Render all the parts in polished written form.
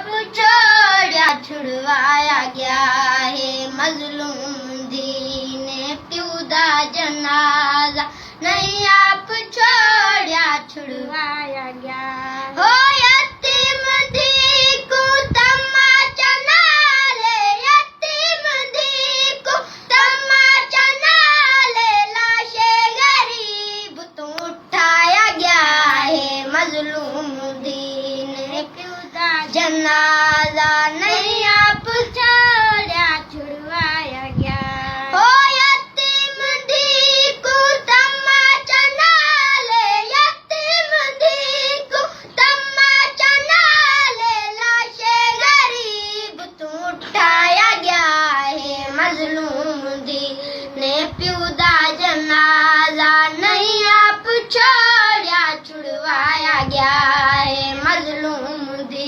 आप छोड़ा छुड़वाया गया है मजलूम दी ने प्यू दा जनाजा नहीं आप छोड़ा छुड़वाया गया हो यतीम दी को तमाचा नाले यतीम दी को तमाचा नाले लाशे गरीब तो उठाया गया है मजलूम दी ने प्यू दा जनाजा नहीं आप छोड़ा छुड़वाया गया हो यतीम दी को तमाचा नाले यतीम दी को तमाचा नाले लाशे गरीब तो उठाया गया है मजलूम दी ने प्यू दा जनाजा नहीं आप छोड़ा छुड़वाया गया है मजलूम दी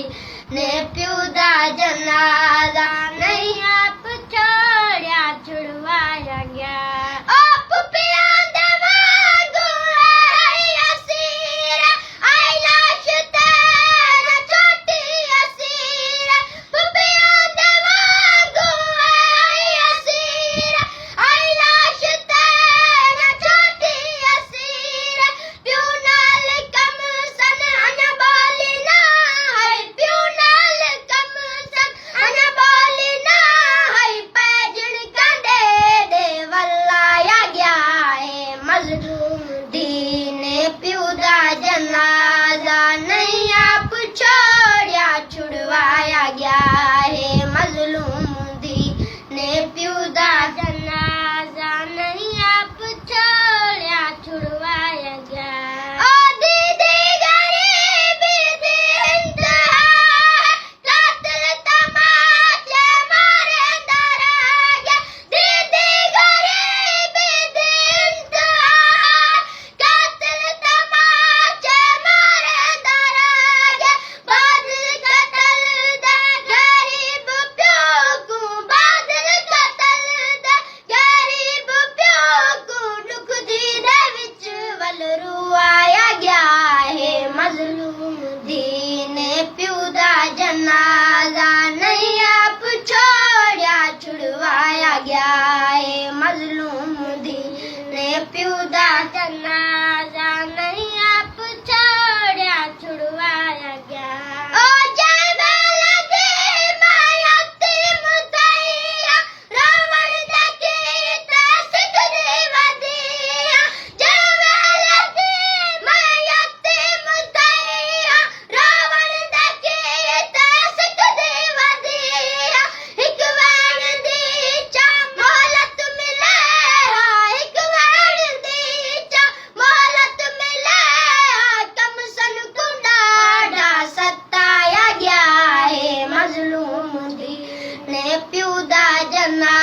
ने प्यू दा जनाजा नहीं आप छोड़ा छुड़वाया गया आप पिया दवागो है असीर आई लाश तेरा छोटी असीर पिया दवागो है असीर आई लाश तेरा छोटी असीर प्यू नाल कम सन अनबाली ना है प्यू नाल कम सन अनबाली ना है पैजण कंडे दे वल्लाया गया है मजलूम दी ने प्यू दा जनाजा नहीं आप छोड़ा छुड़वाया गया है मजलूम दी ने प्यू दा जनाजा नहीं आप छोड़ा छुड़वाया गया ओ दीदी गरीबी दी इंतहा कातिल तमाचे मारे दरागे दीदी गरीबी दी इंतहा कातिल तमाचे मारे दरागे बादल कतल दे गरीब प्यो को बादल कतल दे गरीब प्यो को दुख दी दे विच वल रुआया गया है मजलूम दी ने प्यू दा जनाजा नहीं आप छोड़ा छुड़वाया गया है मजलूम दी ने प्यू दा जनाजा नहीं आप छोड़ा छुड़वाया गया ओ जय बेला दी मैं यतीम तैया रावण दे कीते सिख दी वदिया जय बेला दी मैं यतीम तैया रावण दे कीते सिख दी वदिया एक वैण दी चा मोहलत मिले एक वैण दी चा मोहलत मिले कम सन को डाढ़ा सताया गया है मजलूम दी ने प्यू दा जना